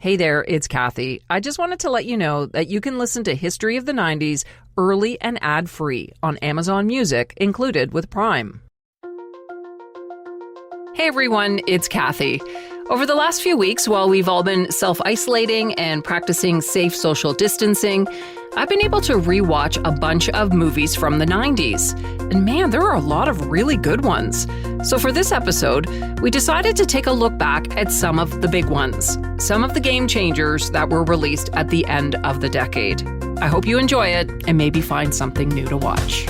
Hey there, it's Kathy. I just wanted to let you know that you can listen to History of the 90s early and ad-free on Amazon Music, included with Prime. Hey everyone, it's Kathy. Over the last few weeks, while we've all been self-isolating and practicing safe social distancing, I've been able to rewatch a bunch of movies from the 90s. And man, there are a lot of really good ones. So for this episode, we decided to take a look back at some of the big ones, some of the game changers that were released at the end of the decade. I hope you enjoy it and maybe find something new to watch.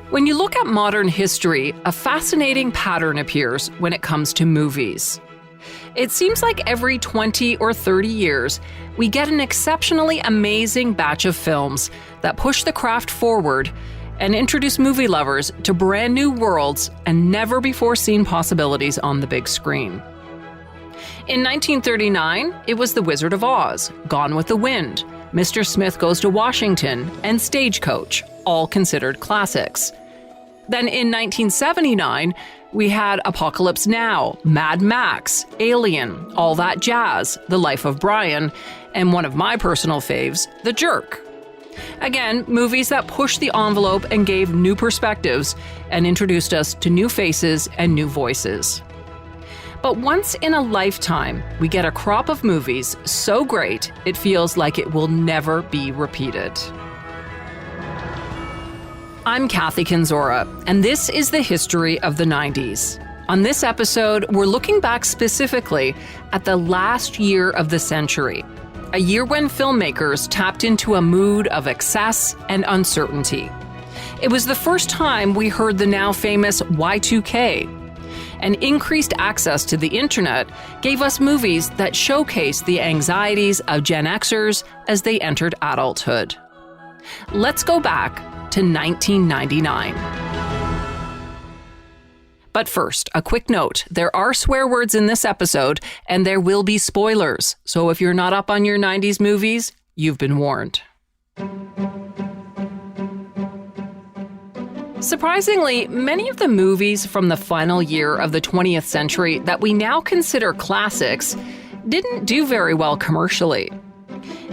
When you look at modern history, a fascinating pattern appears when it comes to movies. It seems like every 20 or 30 years, we get an exceptionally amazing batch of films that push the craft forward and introduce movie lovers to brand new worlds and never-before-seen possibilities on the big screen. In 1939, it was The Wizard of Oz, Gone with the Wind, Mr. Smith Goes to Washington, and Stagecoach, all considered classics. Then in 1979, we had Apocalypse Now, Mad Max, Alien, All That Jazz, The Life of Brian, and one of my personal faves, The Jerk. Again, movies that pushed the envelope and gave new perspectives and introduced us to new faces and new voices. But once in a lifetime, we get a crop of movies so great, it feels like it will never be repeated. I'm Kathy Kenzora, and this is the history of the 90s. On this episode, we're looking back specifically at the last year of the century, a year when filmmakers tapped into a mood of excess and uncertainty. It was the first time we heard the now famous Y2K, and increased access to the internet gave us movies that showcased the anxieties of Gen Xers as they entered adulthood. Let's go back to 1999. But first, a quick note. There are swear words in this episode, and there will be spoilers. So if you're not up on your 90s movies, you've been warned. Surprisingly, many of the movies from the final year of the 20th century that we now consider classics didn't do very well commercially.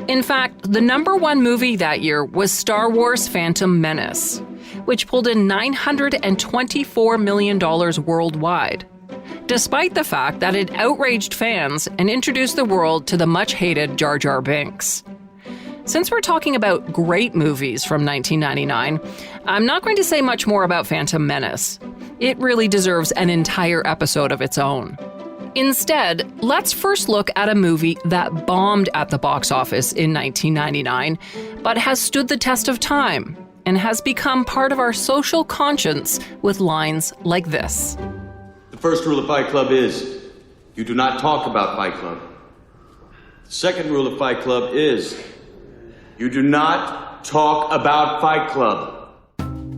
In fact, the number one movie that year was Star Wars: Phantom Menace, which pulled in $924 million worldwide, despite the fact that it outraged fans and introduced the world to the much-hated Jar Jar Binks. Since we're talking about great movies from 1999, I'm not going to say much more about Phantom Menace. It really deserves an entire episode of its own. Instead, let's first look at a movie that bombed at the box office in 1999, but has stood the test of time and has become part of our social conscience with lines like this. The first rule of Fight Club is, you do not talk about Fight Club. The second rule of Fight Club is, you do not talk about Fight Club.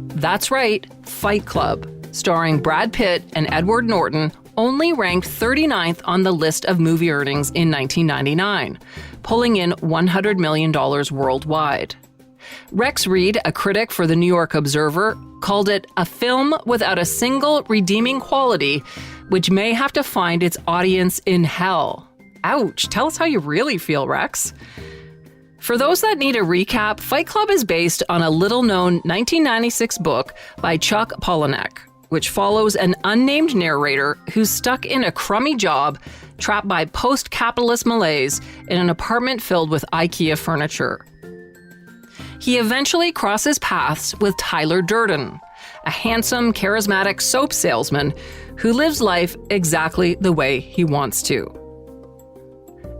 That's right, Fight Club, starring Brad Pitt and Edward Norton, only ranked 39th on the list of movie earnings in 1999, pulling in $100 million worldwide. Rex Reed, a critic for the New York Observer, called it a film without a single redeeming quality, which may have to find its audience in hell. Ouch, tell us how you really feel, Rex. For those that need a recap, Fight Club is based on a little-known 1996 book by Chuck Palahniuk, which follows an unnamed narrator who's stuck in a crummy job, trapped by post-capitalist malaise in an apartment filled with IKEA furniture. He eventually crosses paths with Tyler Durden, a handsome, charismatic soap salesman who lives life exactly the way he wants to.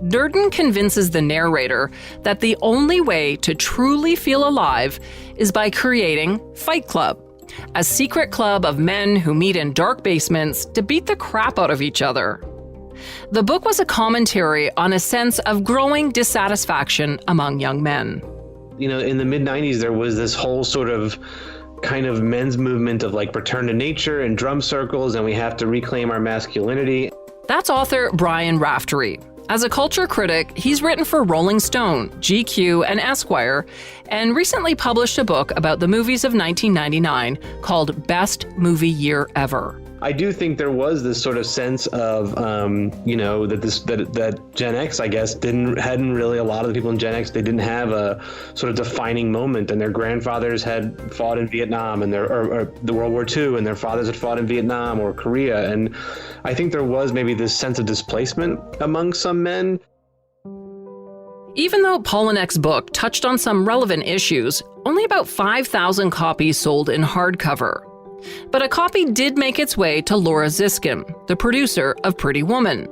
Durden convinces the narrator that the only way to truly feel alive is by creating Fight Club, a secret club of men who meet in dark basements to beat the crap out of each other. The book was a commentary on a sense of growing dissatisfaction among young men. You know, in the mid-90s, there was this whole sort of kind of men's movement of like return to nature and drum circles, and we have to reclaim our masculinity. That's author Brian Raftery. As a culture critic, he's written for Rolling Stone, GQ, and Esquire, and recently published a book about the movies of 1999 called Best Movie Year Ever. I do think there was this sort of sense of, that Gen X, I guess, hadn't really, a lot of the people in Gen X, they didn't have a sort of defining moment, and their grandfathers had fought in Vietnam and or the World War II, and their fathers had fought in Vietnam or Korea. And I think there was maybe this sense of displacement among some men. Even though Polonek's book touched on some relevant issues, only about 5,000 copies sold in hardcover. But a copy did make its way to Laura Ziskin, the producer of Pretty Woman.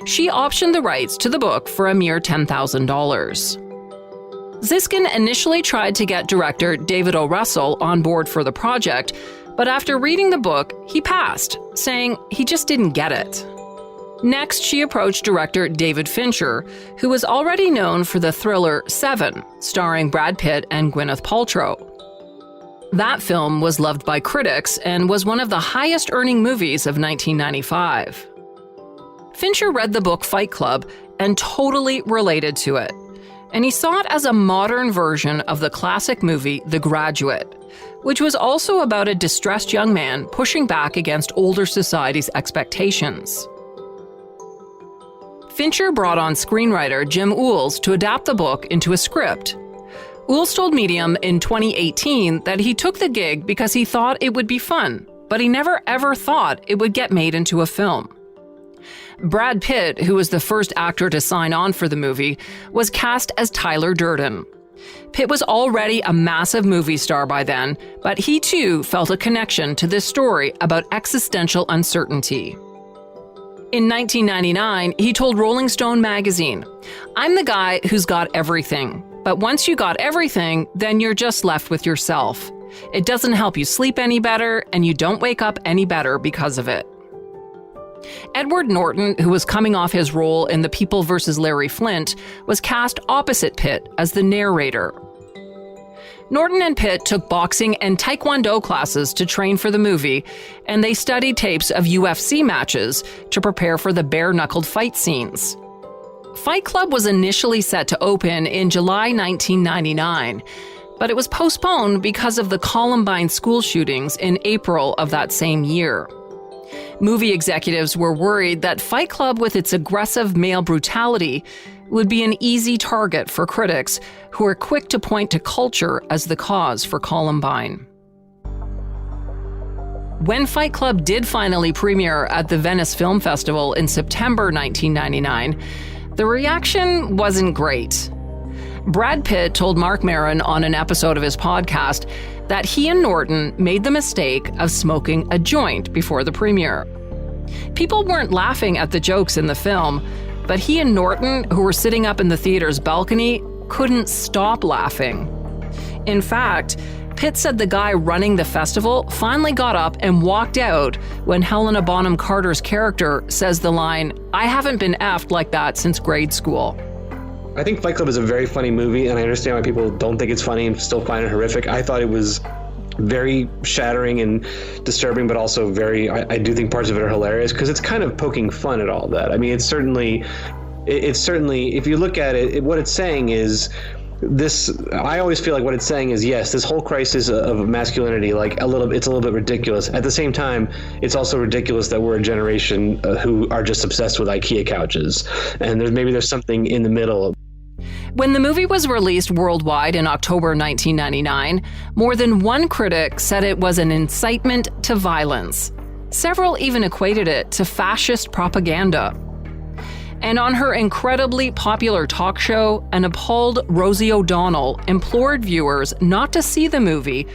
She optioned the rights to the book for a mere $10,000. Ziskin initially tried to get director David O. Russell on board for the project, but after reading the book, he passed, saying he just didn't get it. Next, she approached director David Fincher, who was already known for the thriller Seven, starring Brad Pitt and Gwyneth Paltrow. That film was loved by critics and was one of the highest-earning movies of 1995. Fincher read the book Fight Club and totally related to it, and he saw it as a modern version of the classic movie The Graduate, which was also about a distressed young man pushing back against older society's expectations. Fincher brought on screenwriter Jim Uhls to adapt the book into a script. Uhls told Medium in 2018 that he took the gig because he thought it would be fun, but he never ever thought it would get made into a film. Brad Pitt, who was the first actor to sign on for the movie, was cast as Tyler Durden. Pitt was already a massive movie star by then, but he too felt a connection to this story about existential uncertainty. In 1999, he told Rolling Stone magazine, "I'm the guy who's got everything, but once you got everything, then you're just left with yourself. It doesn't help you sleep any better, and you don't wake up any better because of it." Edward Norton, who was coming off his role in The People vs. Larry Flint, was cast opposite Pitt as the narrator. Norton and Pitt took boxing and taekwondo classes to train for the movie, and they studied tapes of UFC matches to prepare for the bare-knuckled fight scenes. Fight Club was initially set to open in July 1999, but it was postponed because of the Columbine school shootings in April of that same year. Movie executives were worried that Fight Club, with its aggressive male brutality, would be an easy target for critics who are quick to point to culture as the cause for Columbine. When Fight Club did finally premiere at the Venice Film Festival in September 1999, the reaction wasn't great. Brad Pitt told Marc Maron on an episode of his podcast that he and Norton made the mistake of smoking a joint before the premiere. People weren't laughing at the jokes in the film, but he and Norton, who were sitting up in the theater's balcony, couldn't stop laughing. In fact, Pitt said the guy running the festival finally got up and walked out when Helena Bonham Carter's character says the line, "I haven't been effed like that since grade school." I think Fight Club is a very funny movie, and I understand why people don't think it's funny and still find it horrific. I thought it was very shattering and disturbing, but also I do think parts of it are hilarious because it's kind of poking fun at all that. I mean, it's certainly, if you look at it, what it's saying is this. I always feel like what it's saying is, yes, this whole crisis of masculinity, it's a little bit ridiculous. At the same time, it's also ridiculous that we're a generation who are just obsessed with IKEA couches, and there's something in the middle. When the movie was released worldwide in October 1999, more than one critic said it was an incitement to violence. Several even equated it to fascist propaganda. And on her incredibly popular talk show, an appalled Rosie O'Donnell implored viewers not to see the movie,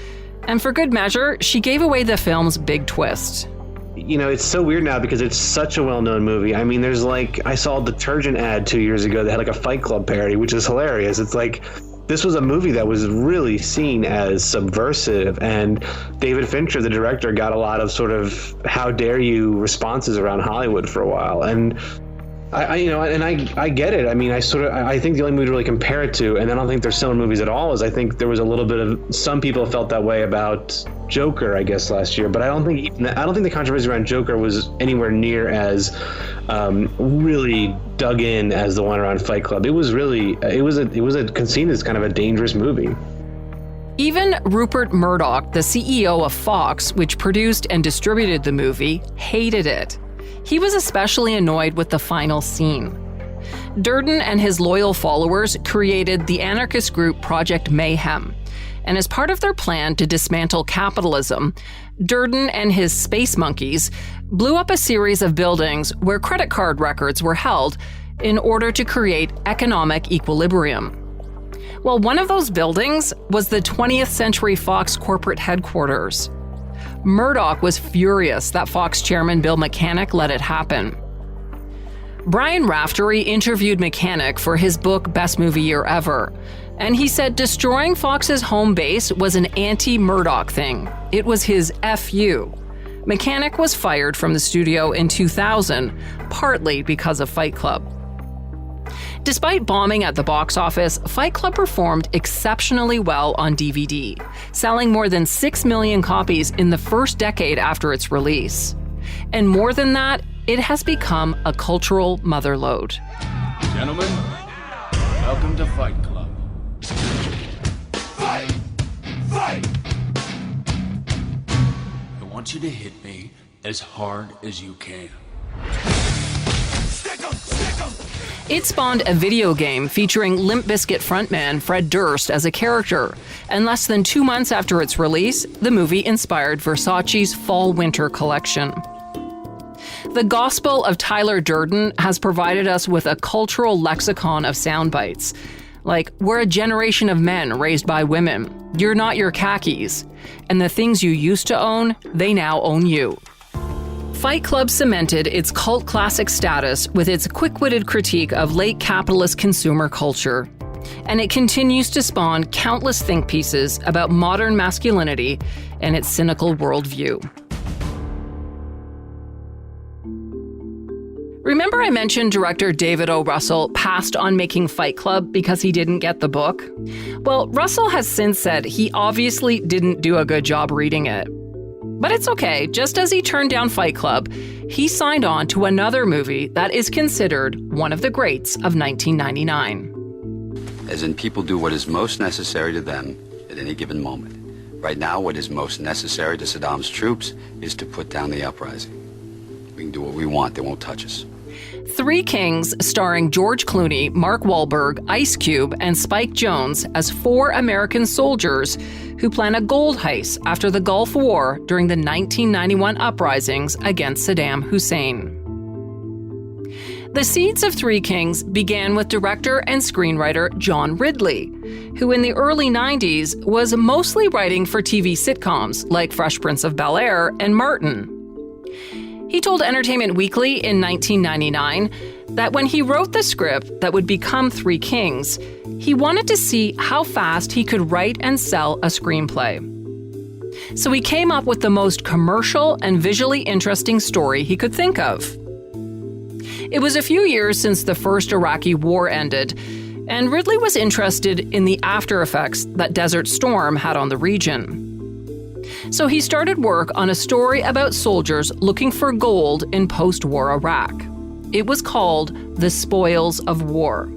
and for good measure, she gave away the film's big twist. You know, it's so weird now because it's such a well-known movie. I mean, I saw a detergent ad 2 years ago that had a Fight Club parody, which is hilarious. It's like, this was a movie that was really seen as subversive, and David Fincher, the director, got a lot of sort of how dare you responses around Hollywood for a while. And I get it. I mean, I think the only movie to really compare it to, and I don't think they're similar movies at all, is I think there was a little bit of, some people felt that way about Joker, I guess, last year, but I don't think the controversy around Joker was anywhere near as really dug in as the one around Fight Club. It was seen as kind of a dangerous movie. Even Rupert Murdoch, the CEO of Fox, which produced and distributed the movie, hated it. He was especially annoyed with the final scene. Durden and his loyal followers created the anarchist group Project Mayhem. And as part of their plan to dismantle capitalism, Durden and his space monkeys blew up a series of buildings where credit card records were held in order to create economic equilibrium. Well, one of those buildings was the 20th Century Fox corporate headquarters. Murdoch was furious that Fox chairman Bill Mechanic let it happen. Brian Raftery interviewed Mechanic for his book Best Movie Year Ever, and he said destroying Fox's home base was an anti-Murdoch thing. It was his FU. Mechanic was fired from the studio in 2000, partly because of Fight Club. Despite bombing at the box office, Fight Club performed exceptionally well on DVD, selling more than 6 million copies in the first decade after its release. And more than that, it has become a cultural motherlode. Gentlemen, welcome to Fight Club. Fight! Fight! I want you to hit me as hard as you can. Stick 'em! Stick 'em! It spawned a video game featuring Limp Bizkit frontman Fred Durst as a character, and less than 2 months after its release, the movie inspired Versace's fall-winter collection. The Gospel of Tyler Durden has provided us with a cultural lexicon of sound bites, like, we're a generation of men raised by women, you're not your khakis, and the things you used to own, they now own you. Fight Club cemented its cult classic status with its quick-witted critique of late capitalist consumer culture. And it continues to spawn countless think pieces about modern masculinity and its cynical worldview. Remember I mentioned director David O. Russell passed on making Fight Club because he didn't get the book? Well, Russell has since said he obviously didn't do a good job reading it. But it's okay, just as he turned down Fight Club, he signed on to another movie that is considered one of the greats of 1999. As in, people do what is most necessary to them at any given moment. Right now, what is most necessary to Saddam's troops is to put down the uprising. We can do what we want, they won't touch us. Three Kings, starring George Clooney, Mark Wahlberg, Ice Cube, and Spike Jonze as 4 American soldiers who plan a gold heist after the Gulf War during the 1991 uprisings against Saddam Hussein. The seeds of Three Kings began with director and screenwriter John Ridley, who in the early 90s was mostly writing for TV sitcoms like Fresh Prince of Bel-Air and Martin. He told Entertainment Weekly in 1999 that when he wrote the script that would become Three Kings, he wanted to see how fast he could write and sell a screenplay. So he came up with the most commercial and visually interesting story he could think of. It was a few years since the first Iraqi war ended, and Ridley was interested in the after effects that Desert Storm had on the region. So he started work on a story about soldiers looking for gold in post-war Iraq. It was called The Spoils of War.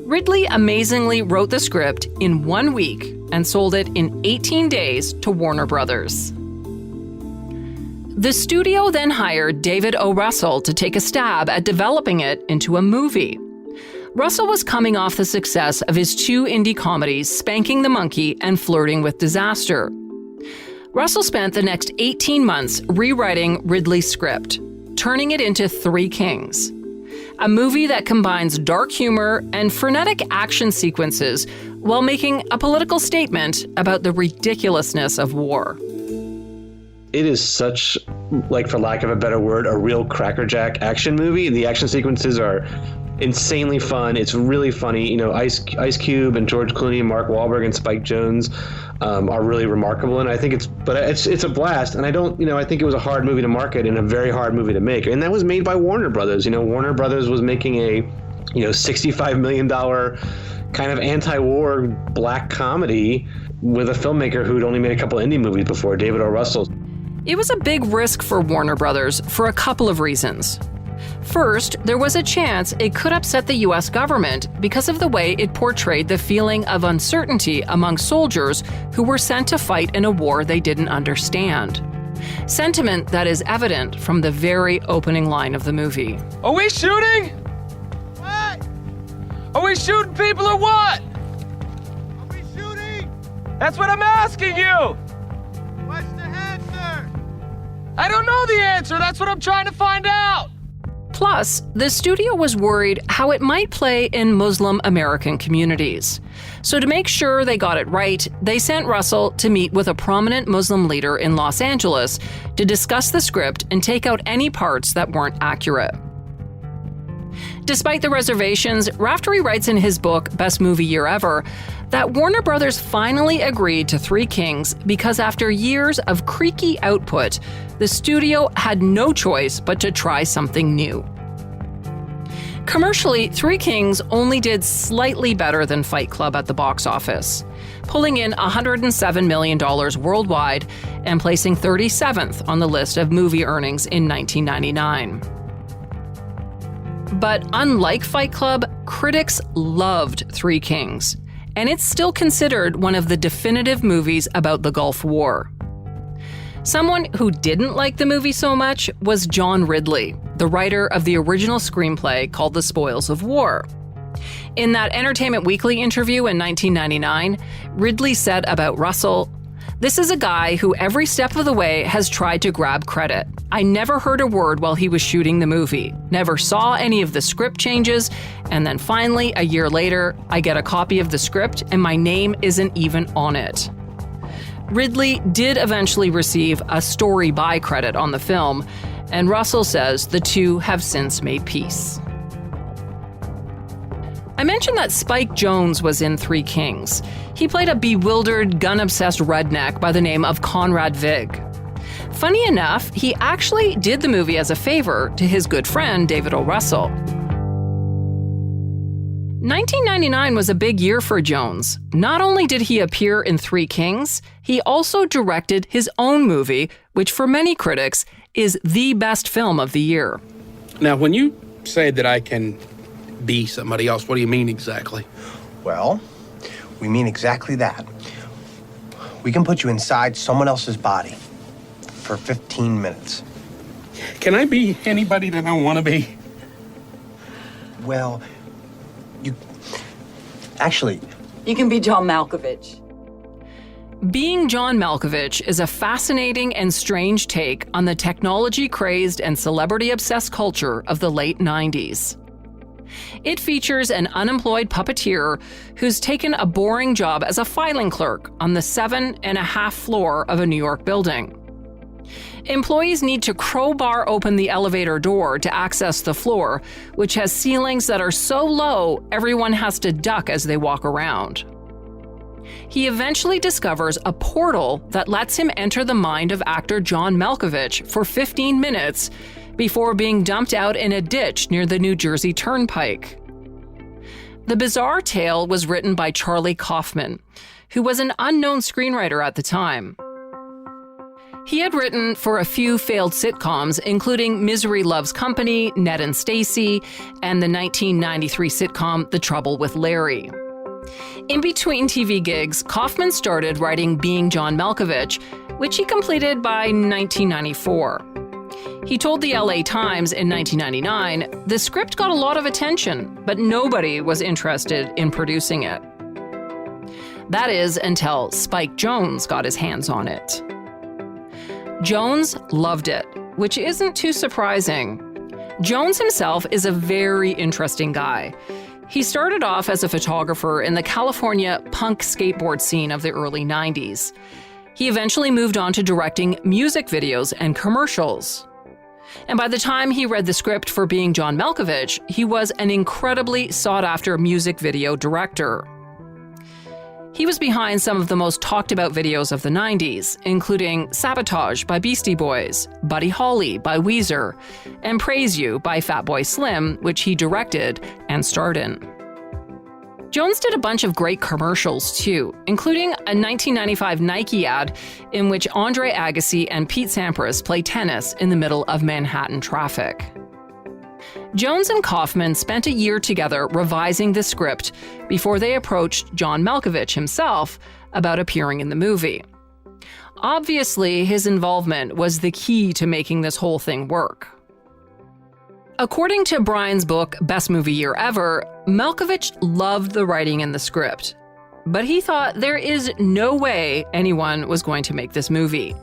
Ridley amazingly wrote the script in 1 week and sold it in 18 days to Warner Brothers. The studio then hired David O. Russell to take a stab at developing it into a movie. Russell was coming off the success of his 2 indie comedies, Spanking the Monkey and Flirting with Disaster. Russell spent the next 18 months rewriting Ridley's script, turning it into Three Kings, a movie that combines dark humor and frenetic action sequences while making a political statement about the ridiculousness of war. It is such, like, for lack of a better word, a real crackerjack action movie. The action sequences are insanely fun. It's really funny. You know, Ice Cube and George Clooney and Mark Wahlberg and Spike Jonze are really remarkable, and I think it's a blast. And I think it was a hard movie to market and a very hard movie to make. And that was made by Warner Brothers. You know, Warner Brothers was making a $65 million kind of anti-war black comedy with a filmmaker who'd only made a couple indie movies before, David O. Russell. It was a big risk for Warner Brothers for a couple of reasons. First, there was a chance it could upset the US government because of the way it portrayed the feeling of uncertainty among soldiers who were sent to fight in a war they didn't understand. Sentiment that is evident from the very opening line of the movie. Are we shooting? What? Are we shooting people or what? Are we shooting? That's what I'm asking you! What's the answer? I don't know the answer, that's what I'm trying to find out! Plus, the studio was worried how it might play in Muslim American communities. So to make sure they got it right, they sent Russell to meet with a prominent Muslim leader in Los Angeles to discuss the script and take out any parts that weren't accurate. Despite the reservations, Raftery writes in his book, Best Movie Year Ever, that Warner Brothers finally agreed to Three Kings because after years of creaky output, the studio had no choice but to try something new. Commercially, Three Kings only did slightly better than Fight Club at the box office, pulling in $107 million worldwide and placing 37th on the list of movie earnings in 1999. But unlike Fight Club, critics loved Three Kings, and it's still considered one of the definitive movies about the Gulf War. Someone who didn't like the movie so much was John Ridley, the writer of the original screenplay called The Spoils of War. In that Entertainment Weekly interview in 1999, Ridley said about Russell, "This is a guy who every step of the way has tried to grab credit. I never heard a word while he was shooting the movie, never saw any of the script changes, and then finally, a year later, I get a copy of the script and my name isn't even on it." Ridley did eventually receive a story by credit on the film, and Russell says the two have since made peace. I mentioned that Spike Jonze was in Three Kings. He played a bewildered, gun-obsessed redneck by the name of Conrad Vig. Funny enough, he actually did the movie as a favor to his good friend David O. Russell. 1999 was a big year for Jonze. Not only did he appear in Three Kings, he also directed his own movie, which for many critics is the best film of the year. Now, when you say that I can be somebody else, what do you mean exactly? Well, we mean exactly that. We can put you inside someone else's body for 15 minutes. Can I be anybody that I want to be? Well, You can be John Malkovich. Being John Malkovich is a fascinating and strange take on the technology-crazed and celebrity-obsessed culture of the late 90s. It features an unemployed puppeteer who's taken a boring job as a filing clerk on the 7.5 floor of a New York building. Employees need to crowbar open the elevator door to access the floor, which has ceilings that are so low everyone has to duck as they walk around. He eventually discovers a portal that lets him enter the mind of actor John Malkovich for 15 minutes before being dumped out in a ditch near the New Jersey Turnpike. The bizarre tale was written by Charlie Kaufman, who was an unknown screenwriter at the time. He had written for a few failed sitcoms, including Misery Loves Company, Ned and Stacy, and the 1993 sitcom The Trouble with Larry. In between TV gigs, Kaufman started writing Being John Malkovich, which he completed by 1994. He told the LA Times in 1999, the script got a lot of attention, but nobody was interested in producing it. That is until Spike Jonze got his hands on it. Jonze loved it, which isn't too surprising. Jonze himself is a very interesting guy. He started off as a photographer in the California punk skateboard scene of the early 90s. He eventually moved on to directing music videos and commercials. And by the time he read the script for Being John Malkovich, he was an incredibly sought-after music video director. He was behind some of the most talked-about videos of the 90s, including Sabotage by Beastie Boys, Buddy Holly by Weezer, and Praise You by Fatboy Slim, which he directed and starred in. Jonze did a bunch of great commercials, too, including a 1995 Nike ad in which Andre Agassi and Pete Sampras play tennis in the middle of Manhattan traffic. Jones and Kaufman spent a year together revising the script before they approached John Malkovich himself about appearing in the movie. Obviously, his involvement was the key to making this whole thing work. According to Brian's book, Best Movie Year Ever, Malkovich loved the writing and the script. But he thought there is no way anyone was going to make this movie.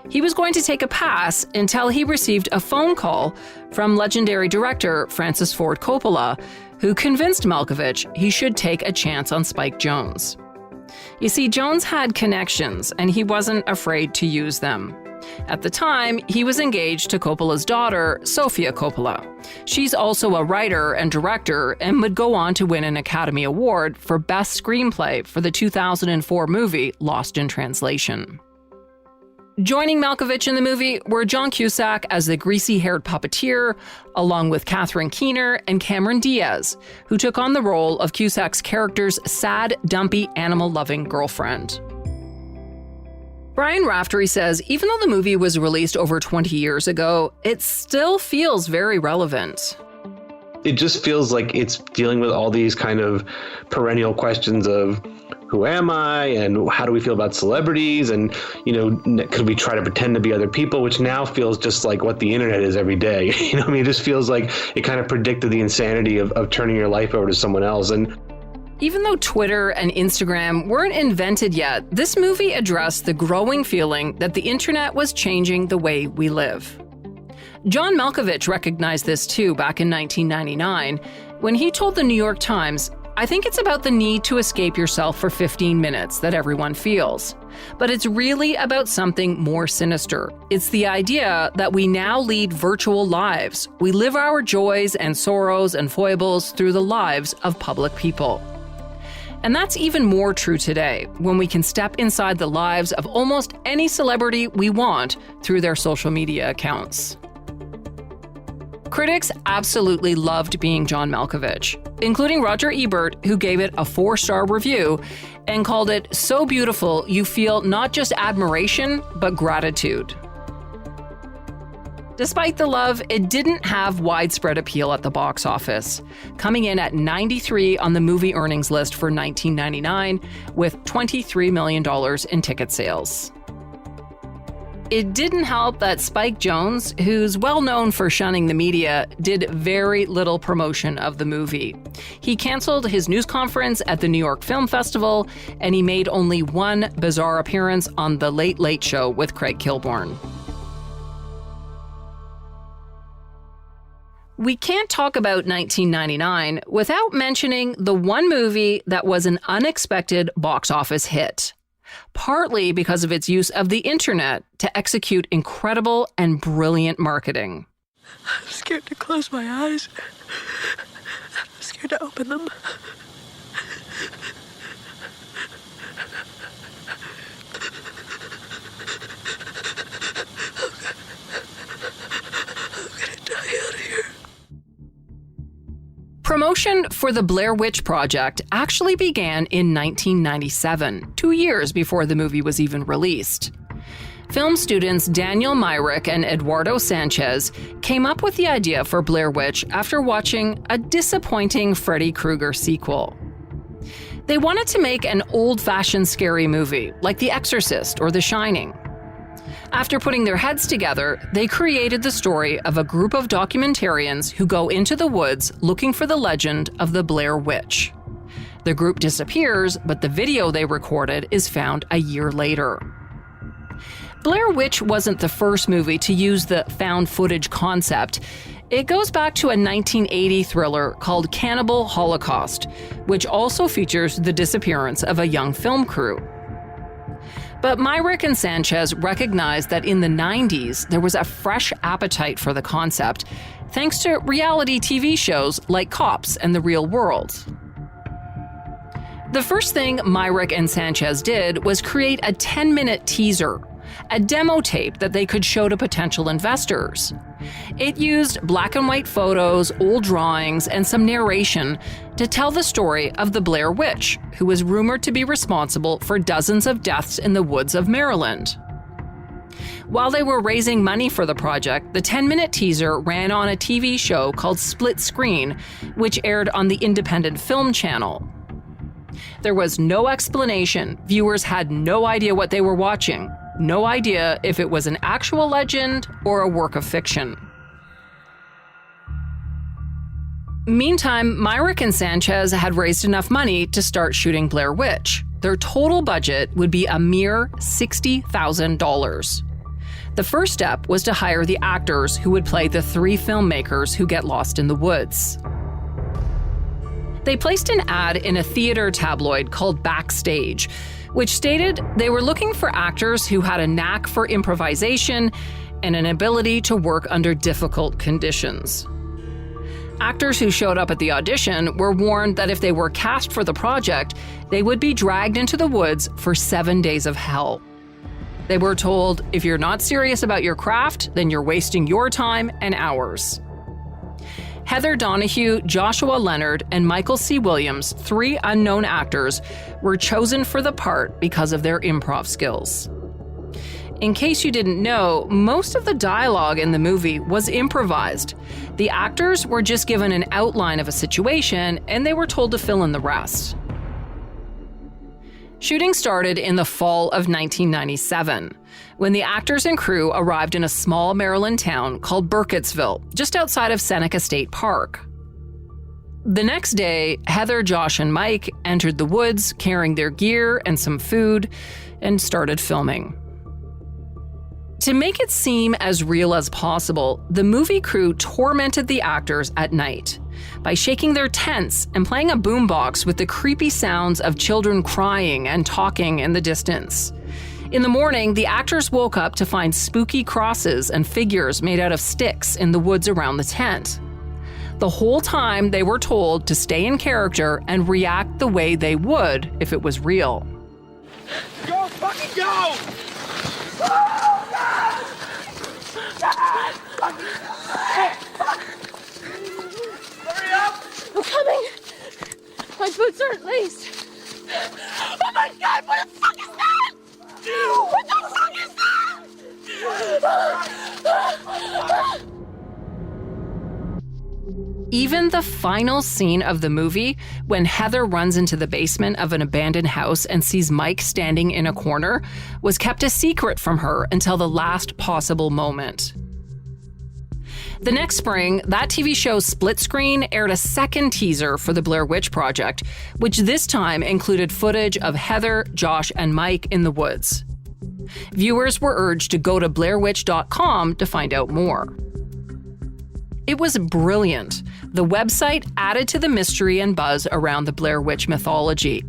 He was going to take a pass until he received a phone call from legendary director Francis Ford Coppola, who convinced Malkovich he should take a chance on Spike Jonze. You see, Jones had connections, and he wasn't afraid to use them. At the time, he was engaged to Coppola's daughter, Sofia Coppola. She's also a writer and director and would go on to win an Academy Award for Best Screenplay for the 2004 movie Lost in Translation. Joining Malkovich in the movie were John Cusack as the greasy-haired puppeteer, along with Catherine Keener and Cameron Diaz, who took on the role of Cusack's character's sad, dumpy, animal-loving girlfriend. Brian Raftery says even though the movie was released over 20 years ago, it still feels very relevant. It just feels like it's dealing with all these kind of perennial questions of who am I and how do we feel about celebrities and, could we try to pretend to be other people, which now feels just like what the internet is every day. It just feels like it kind of predicted the insanity of turning your life over to someone else. And even though Twitter and Instagram weren't invented yet, this movie addressed the growing feeling that the internet was changing the way we live. John Malkovich recognized this too back in 1999 when he told the New York Times, "I think it's about the need to escape yourself for 15 minutes that everyone feels. But it's really about something more sinister. It's the idea that we now lead virtual lives. We live our joys and sorrows and foibles through the lives of public people." And that's even more true today, when we can step inside the lives of almost any celebrity we want through their social media accounts. Critics absolutely loved being John Malkovich, including Roger Ebert, who gave it a 4-star review and called it so beautiful you feel not just admiration, but gratitude. Despite the love, it didn't have widespread appeal at the box office, coming in at 93 on the movie earnings list for 1999, with $23 million in ticket sales. It didn't help that Spike Jonze, who's well known for shunning the media, did very little promotion of the movie. He canceled his news conference at the New York Film Festival, and he made only one bizarre appearance on The Late Late Show with Craig Kilborn. We can't talk about 1999 without mentioning the one movie that was an unexpected box office hit, partly because of its use of the internet to execute incredible and brilliant marketing. I'm scared to close my eyes. I'm scared to open them. Promotion for the Blair Witch Project actually began in 1997, 2 years before the movie was even released. Film students Daniel Myrick and Eduardo Sanchez came up with the idea for Blair Witch after watching a disappointing Freddy Krueger sequel. They wanted to make an old-fashioned scary movie, like The Exorcist or The Shining. After putting their heads together, they created the story of a group of documentarians who go into the woods looking for the legend of the Blair Witch. The group disappears, but the video they recorded is found a year later. Blair Witch wasn't the first movie to use the found footage concept. It goes back to a 1980 thriller called Cannibal Holocaust, which also features the disappearance of a young film crew. But Myrick and Sanchez recognized that in the 90s, there was a fresh appetite for the concept, thanks to reality TV shows like Cops and The Real World. The first thing Myrick and Sanchez did was create a 10-minute teaser, a demo tape that they could show to potential investors. It used black and white photos, old drawings, and some narration to tell the story of the Blair Witch, who was rumored to be responsible for dozens of deaths in the woods of Maryland. While they were raising money for the project, the 10-minute teaser ran on a TV show called Split Screen, which aired on the Independent Film Channel. There was no explanation. Viewers had no idea what they were watching. No idea if it was an actual legend or a work of fiction. Meantime, Myrick and Sanchez had raised enough money to start shooting Blair Witch. Their total budget would be a mere $60,000. The first step was to hire the actors who would play the 3 filmmakers who get lost in the woods. They placed an ad in a theater tabloid called Backstage, which stated they were looking for actors who had a knack for improvisation and an ability to work under difficult conditions. Actors who showed up at the audition were warned that if they were cast for the project, they would be dragged into the woods for 7 days of hell. They were told, if you're not serious about your craft, then you're wasting your time and ours. Heather Donahue, Joshua Leonard, and Michael C. Williams, 3 unknown actors, were chosen for the part because of their improv skills. In case you didn't know, most of the dialogue in the movie was improvised. The actors were just given an outline of a situation, and they were told to fill in the rest. Shooting started in the fall of 1997, when the actors and crew arrived in a small Maryland town called Burkittsville, just outside of Seneca State Park. The next day, Heather, Josh, and Mike entered the woods carrying their gear and some food and started filming. To make it seem as real as possible, the movie crew tormented the actors at night by shaking their tents and playing a boombox with the creepy sounds of children crying and talking in the distance. In the morning, the actors woke up to find spooky crosses and figures made out of sticks in the woods around the tent. The whole time, they were told to stay in character and react the way they would if it was real. Go, fucking go! Hurry up! I'm coming! My boots aren't laced! Oh my god, what the fuck is that? What the fuck is that? Even the final scene of the movie, when Heather runs into the basement of an abandoned house and sees Mike standing in a corner, was kept a secret from her until the last possible moment. The next spring, that TV show Split Screen aired a second teaser for the Blair Witch Project, which this time included footage of Heather, Josh, and Mike in the woods. Viewers were urged to go to BlairWitch.com to find out more. It was brilliant. The website added to the mystery and buzz around the Blair Witch mythology.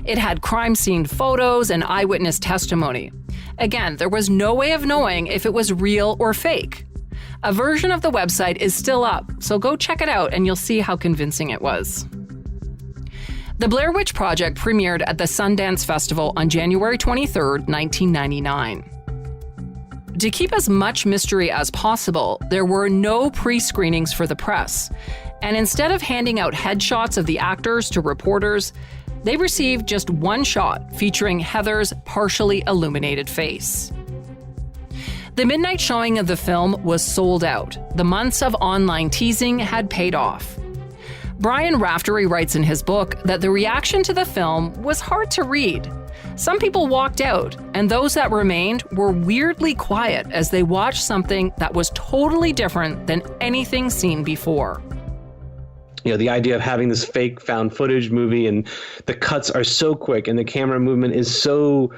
It had crime scene photos and eyewitness testimony. Again, there was no way of knowing if it was real or fake. A version of the website is still up, so go check it out and you'll see how convincing it was. The Blair Witch Project premiered at the Sundance Festival on January 23, 1999. To keep as much mystery as possible, there were no pre-screenings for the press, and instead of handing out headshots of the actors to reporters, they received just one shot featuring Heather's partially illuminated face. The midnight showing of the film was sold out. The months of online teasing had paid off. Brian Raftery writes in his book that the reaction to the film was hard to read. Some people walked out, and those that remained were weirdly quiet as they watched something that was totally different than anything seen before. You know, the idea of having this fake found footage movie and the cuts are so quick and the camera movement is so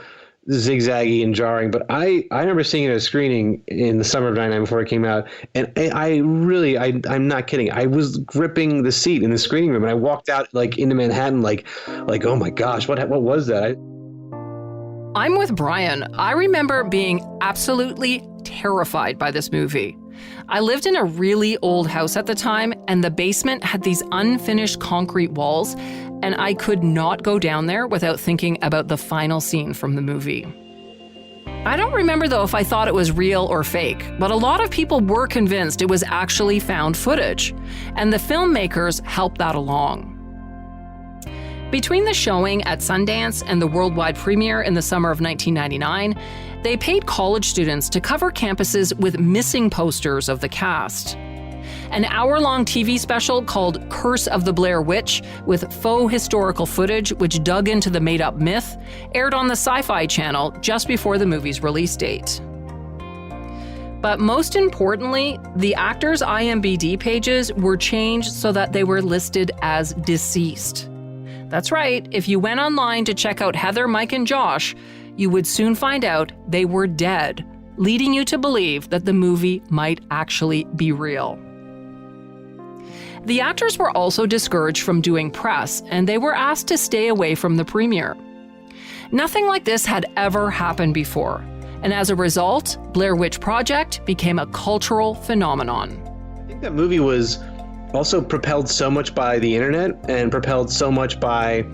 zigzaggy and jarring. But I remember seeing it at a screening in the summer of '99 before it came out, and I'm not kidding. I was gripping the seat in the screening room, and I walked out like into Manhattan, like oh my gosh, what was that? I'm with Brian. I remember being absolutely terrified by this movie. I lived in a really old house at the time, and the basement had these unfinished concrete walls, and I could not go down there without thinking about the final scene from the movie. I don't remember, though, if I thought it was real or fake, but a lot of people were convinced it was actually found footage, and the filmmakers helped that along. Between the showing at Sundance and the worldwide premiere in the summer of 1999, they paid college students to cover campuses with missing posters of the cast. An hour-long TV special called Curse of the Blair Witch, with faux historical footage which dug into the made-up myth, aired on the Sci-Fi Channel just before the movie's release date. But most importantly, the actors' IMDb pages were changed so that they were listed as deceased. That's right, if you went online to check out Heather, Mike, and Josh, you would soon find out they were dead, leading you to believe that the movie might actually be real. The actors were also discouraged from doing press, and they were asked to stay away from the premiere. Nothing like this had ever happened before, and as a result, Blair Witch Project became a cultural phenomenon. I think that movie was also propelled so much by the internet and propelled so much by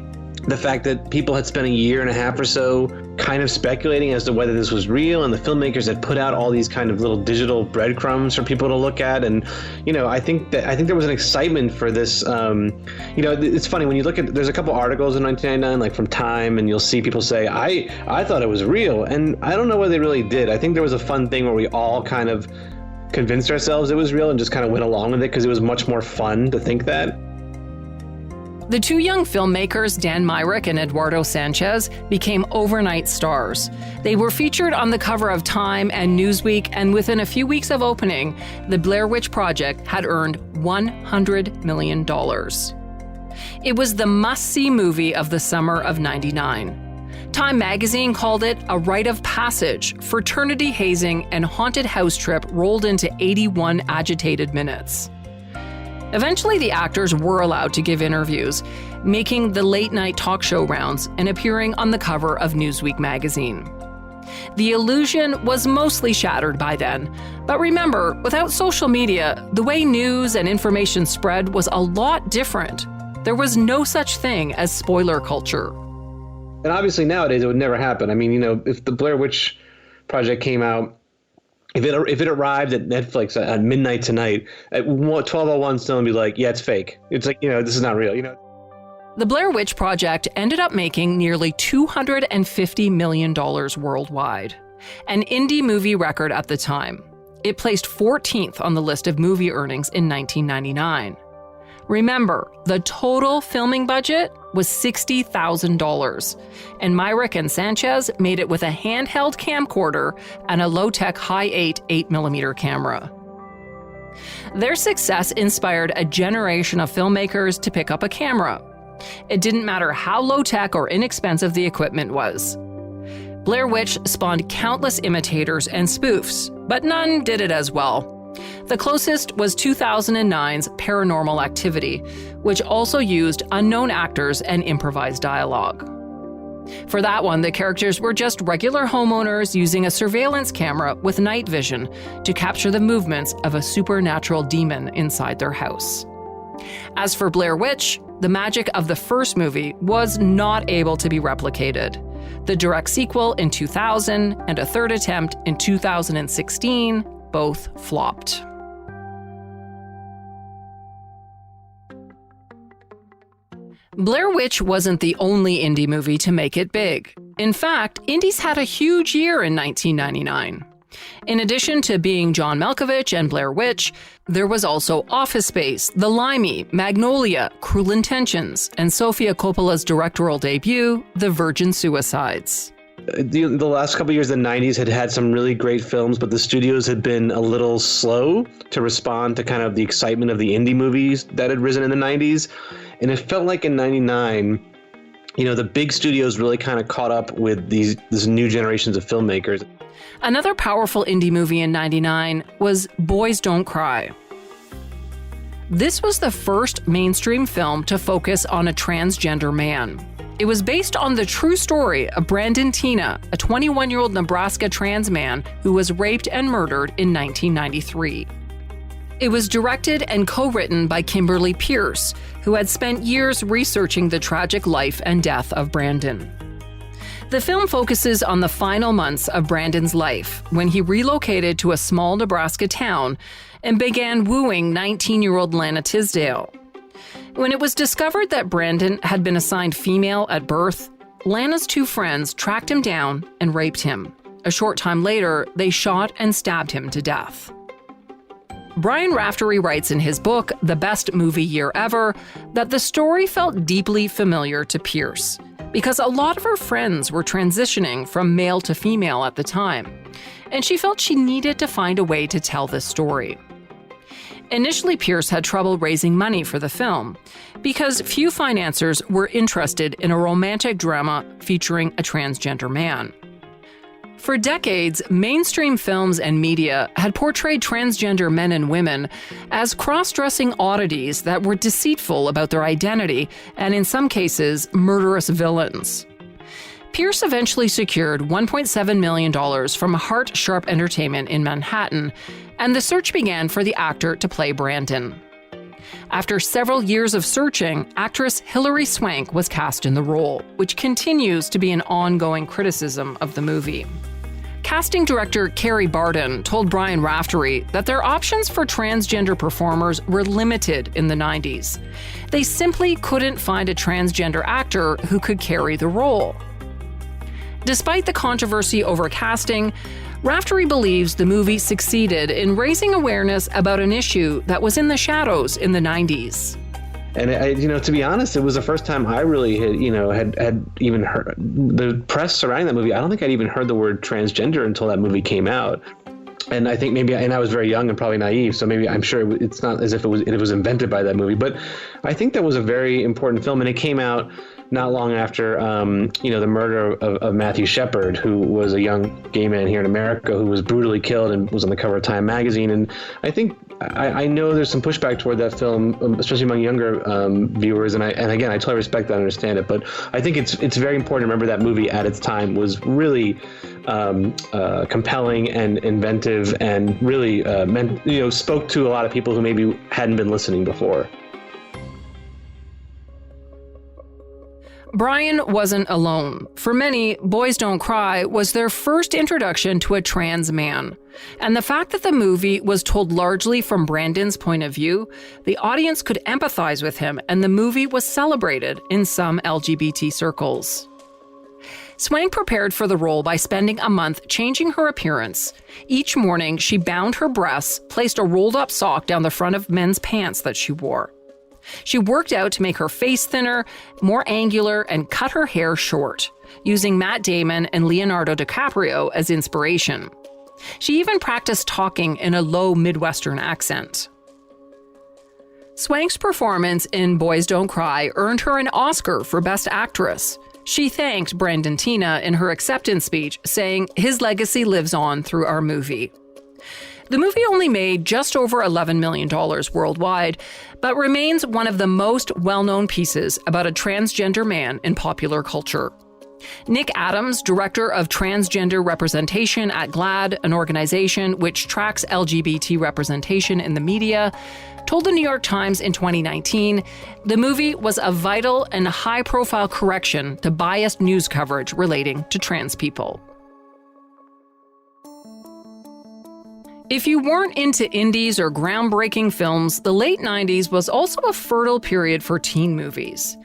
the fact that people had spent a year and a half or so kind of speculating as to whether this was real, and the filmmakers had put out all these kind of little digital breadcrumbs for people to look at. And I think there was an excitement for this. It's funny when you look at, there's a couple articles in 1999 like from Time, and you'll see people say I thought it was real, and I don't know whether they really did. I think there was a fun thing where we all kind of convinced ourselves it was real and just kind of went along with it because it was much more fun to think that. The two young filmmakers, Dan Myrick and Eduardo Sanchez, became overnight stars. They were featured on the cover of Time and Newsweek, and within a few weeks of opening, the Blair Witch Project had earned $100 million. It was the must-see movie of the summer of '99. Time magazine called it a rite of passage, fraternity hazing, and haunted house trip rolled into 81 agitated minutes. Eventually, the actors were allowed to give interviews, making the late-night talk show rounds and appearing on the cover of Newsweek magazine. The illusion was mostly shattered by then, but remember, without social media, the way news and information spread was a lot different. There was no such thing as spoiler culture. And obviously nowadays it would never happen. I mean, if the Blair Witch Project came out, if it arrived at Netflix at midnight tonight, at 12:01, someone would be like, yeah, it's fake. It's like, this is not real, The Blair Witch Project ended up making nearly $250 million worldwide, an indie movie record at the time. It placed 14th on the list of movie earnings in 1999. Remember, the total filming budget was $60,000, and Myrick and Sanchez made it with a handheld camcorder and a low-tech Hi-8 8mm camera. Their success inspired a generation of filmmakers to pick up a camera. It didn't matter how low-tech or inexpensive the equipment was. Blair Witch spawned countless imitators and spoofs, but none did it as well. The closest was 2009's Paranormal Activity, which also used unknown actors and improvised dialogue. For that one, the characters were just regular homeowners using a surveillance camera with night vision to capture the movements of a supernatural demon inside their house. As for Blair Witch, the magic of the first movie was not able to be replicated. The direct sequel in 2000 and a third attempt in 2016 both flopped. Blair Witch wasn't the only indie movie to make it big. In fact, indies had a huge year in 1999. In addition to being John Malkovich and Blair Witch, there was also Office Space, The Limey, Magnolia, Cruel Intentions, and Sofia Coppola's directorial debut, The Virgin Suicides. The last couple of years, the 90s had some really great films, but the studios had been a little slow to respond to kind of the excitement of the indie movies that had risen in the 90s. And it felt like in 99, the big studios really kind of caught up with these new generations of filmmakers. Another powerful indie movie in 99 was Boys Don't Cry. This was the first mainstream film to focus on a transgender man. It was based on the true story of Brandon Tina, a 21-year-old Nebraska trans man who was raped and murdered in 1993. It was directed and co-written by Kimberly Pierce, who had spent years researching the tragic life and death of Brandon. The film focuses on the final months of Brandon's life when he relocated to a small Nebraska town and began wooing 19-year-old Lana Tisdale. When it was discovered that Brandon had been assigned female at birth, Lana's two friends tracked him down and raped him. A short time later, they shot and stabbed him to death. Brian Raftery writes in his book, The Best Movie Year Ever, that the story felt deeply familiar to Pierce because a lot of her friends were transitioning from male to female at the time, and she felt she needed to find a way to tell this story. Initially, Pierce had trouble raising money for the film because few financiers were interested in a romantic drama featuring a transgender man. For decades, mainstream films and media had portrayed transgender men and women as cross-dressing oddities that were deceitful about their identity and, in some cases, murderous villains. Pierce eventually secured $1.7 million from Heart Sharp Entertainment in Manhattan, and the search began for the actor to play Brandon. After several years of searching, actress Hilary Swank was cast in the role, which continues to be an ongoing criticism of the movie. Casting director Carrie Barden told Brian Raftery that their options for transgender performers were limited in the 90s. They simply couldn't find a transgender actor who could carry the role. Despite the controversy over casting, Raftery believes the movie succeeded in raising awareness about an issue that was in the shadows in the 90s. And to be honest, it was the first time I really had even heard the press surrounding that movie. I don't think I'd even heard the word transgender until that movie came out. And I think I was very young and probably naive, so maybe I'm sure it's not as if it was invented by that movie. But I think that was a very important film, and it came out not long after the murder of Matthew Shepard, who was a young gay man here in America who was brutally killed and was on the cover of Time magazine. And I think I know there's some pushback toward that film, especially among younger viewers. And again, I totally respect that and understand it. But I think it's very important to remember that movie at its time was really compelling and inventive, and really spoke to a lot of people who maybe hadn't been listening before. Brian wasn't alone. For many, Boys Don't Cry was their first introduction to a trans man. And the fact that the movie was told largely from Brandon's point of view, the audience could empathize with him, and the movie was celebrated in some LGBT circles. Swank prepared for the role by spending a month changing her appearance. Each morning, she bound her breasts, placed a rolled-up sock down the front of men's pants that she wore. She worked out to make her face thinner, more angular, and cut her hair short, using Matt Damon and Leonardo DiCaprio as inspiration. She even practiced talking in a low Midwestern accent. Swank's performance in Boys Don't Cry earned her an Oscar for Best Actress. She thanked Brandon Teena in her acceptance speech, saying, "His legacy lives on through our movie." The movie only made just over $11 million worldwide, but remains one of the most well-known pieces about a transgender man in popular culture. Nick Adams, director of transgender representation at GLAAD, an organization which tracks LGBT representation in the media, told the New York Times in 2019, the movie was a vital and high-profile correction to biased news coverage relating to trans people. If you weren't into indies or groundbreaking films, the late 90s was also a fertile period for teen movies.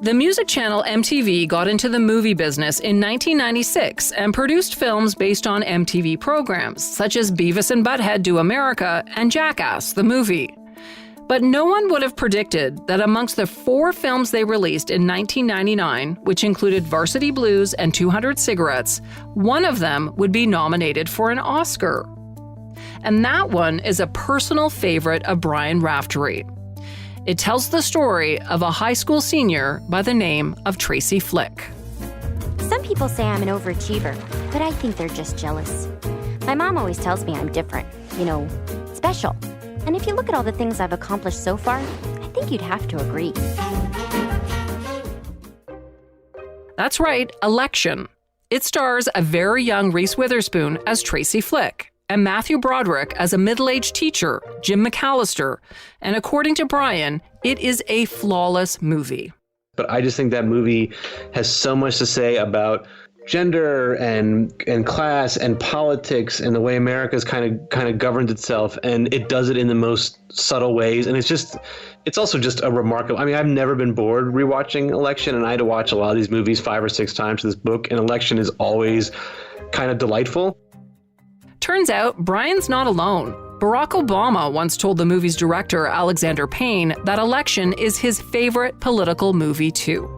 The music channel MTV got into the movie business in 1996 and produced films based on MTV programs, such as Beavis and Butthead Do America and Jackass, the movie. But no one would have predicted that amongst the 4 films they released in 1999, which included Varsity Blues and 200 Cigarettes, one of them would be nominated for an Oscar. And that one is a personal favorite of Brian Raftery. It tells the story of a high school senior by the name of Tracy Flick. Some people say I'm an overachiever, but I think they're just jealous. My mom always tells me I'm different, special. And if you look at all the things I've accomplished so far, I think you'd have to agree. That's right, Election. It stars a very young Reese Witherspoon as Tracy Flick, and Matthew Broderick as a middle-aged teacher, Jim McAllister. And according to Brian, it is a flawless movie. But I just think that movie has so much to say about gender and class and politics and the way America's kind of governs itself, and it does it in the most subtle ways. And it's also just a remarkable. I mean, I've never been bored rewatching Election, and I had to watch a lot of these movies 5 or 6 times for this book, and Election is always kind of delightful. Turns out Brian's not alone. Barack Obama once told the movie's director, Alexander Payne, that Election is his favorite political movie too.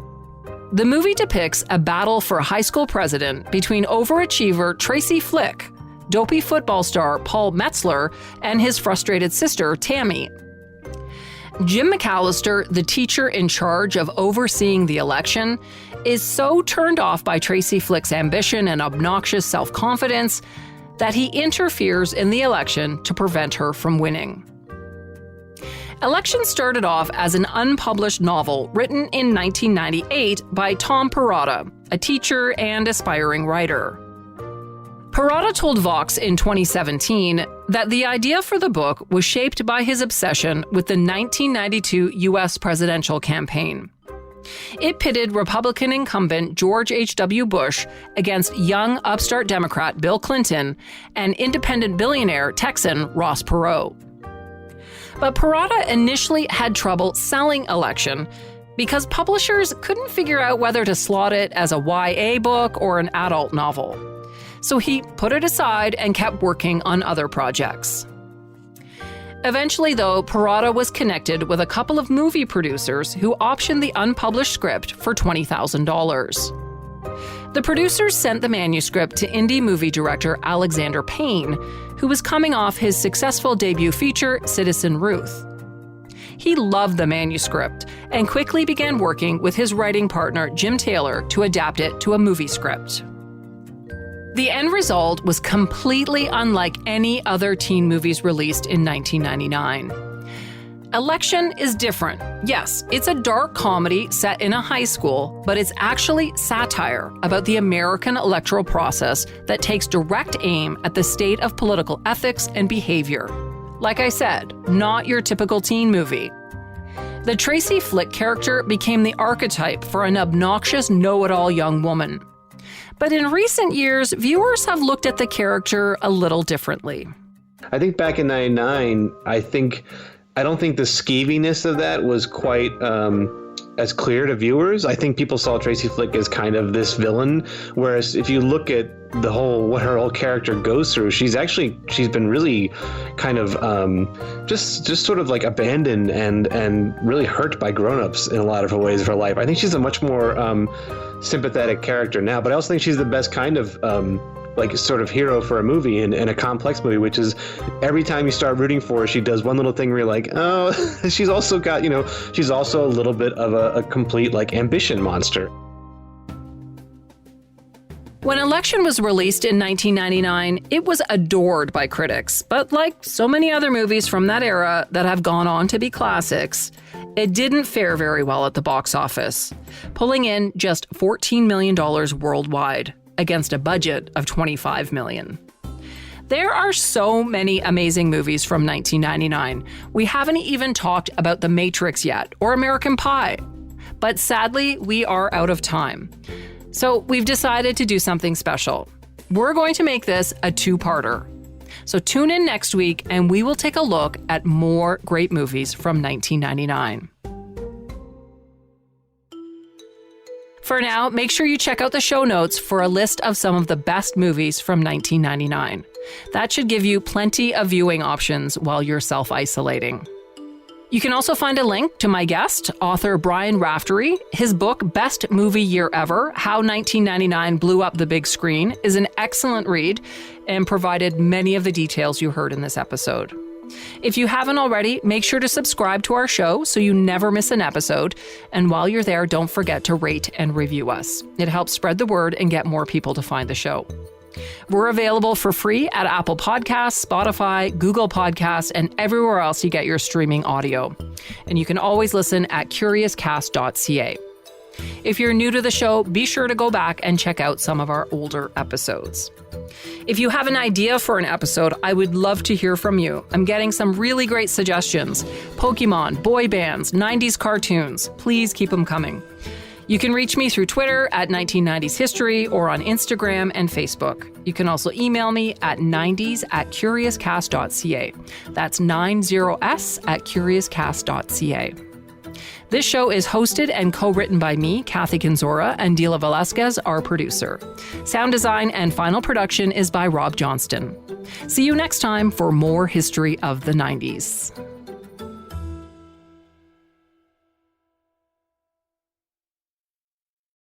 The movie depicts a battle for high school president between overachiever Tracy Flick, dopey football star Paul Metzler, and his frustrated sister, Tammy. Jim McAllister, the teacher in charge of overseeing the election, is so turned off by Tracy Flick's ambition and obnoxious self-confidence that he interferes in the election to prevent her from winning. Election started off as an unpublished novel written in 1998 by Tom Perrotta, a teacher and aspiring writer. Perrotta told Vox in 2017 that the idea for the book was shaped by his obsession with the 1992 U.S. presidential campaign. It pitted Republican incumbent George H.W. Bush against young upstart Democrat Bill Clinton and independent billionaire Texan Ross Perot. But Perrotta initially had trouble selling Election because publishers couldn't figure out whether to slot it as a YA book or an adult novel. So he put it aside and kept working on other projects. Eventually, though, Perrotta was connected with a couple of movie producers who optioned the unpublished script for $20,000. The producers sent the manuscript to indie movie director Alexander Payne, who was coming off his successful debut feature, Citizen Ruth. He loved the manuscript and quickly began working with his writing partner, Jim Taylor, to adapt it to a movie script. The end result was completely unlike any other teen movies released in 1999. Election is different. Yes, it's a dark comedy set in a high school, but it's actually satire about the American electoral process that takes direct aim at the state of political ethics and behavior. Like I said, not your typical teen movie. The Tracy Flick character became the archetype for an obnoxious know-it-all young woman. But in recent years, viewers have looked at the character a little differently. I think back in '99, I don't think the skeeviness of that was quite as clear to viewers. I think people saw Tracy Flick as kind of this villain, whereas if you look at what her whole character goes through, she's been really kind of just sort of like abandoned and really hurt by grown-ups in a lot of her ways of her life. I think she's a much more sympathetic character now, but I also think she's the best kind of like sort of hero for a movie and a complex movie, which is every time you start rooting for her, she does one little thing where you're like, oh, she's also got, she's also a little bit of a complete like ambition monster. When Election was released in 1999, it was adored by critics, but like so many other movies from that era that have gone on to be classics, it didn't fare very well at the box office, pulling in just $14 million worldwide against a budget of $25 million. There are so many amazing movies from 1999. We haven't even talked about The Matrix yet, or American Pie. But sadly, we are out of time. So we've decided to do something special. We're going to make this a 2-parter. So tune in next week and we will take a look at more great movies from 1999. For now, make sure you check out the show notes for a list of some of the best movies from 1999. That should give you plenty of viewing options while you're self-isolating. You can also find a link to my guest, author Brian Raftery. His book, Best Movie Year Ever, How 1999 Blew Up the Big Screen, is an excellent read and provided many of the details you heard in this episode. If you haven't already, make sure to subscribe to our show so you never miss an episode. And while you're there, don't forget to rate and review us. It helps spread the word and get more people to find the show. We're available for free at Apple Podcasts, Spotify, Google Podcasts, and everywhere else you get your streaming audio. And you can always listen at curiouscast.ca. If you're new to the show, be sure to go back and check out some of our older episodes. If you have an idea for an episode, I would love to hear from you. I'm getting some really great suggestions. Pokemon, boy bands, 90s cartoons. Please keep them coming. You can reach me through Twitter at 1990s History or on Instagram and Facebook. You can also email me at 90s@curiouscast.ca. That's 90s@curiouscast.ca. This show is hosted and co-written by me, Kathy Kenzora, and Dila Velasquez, our producer. Sound design and final production is by Rob Johnston. See you next time for more history of the 90s.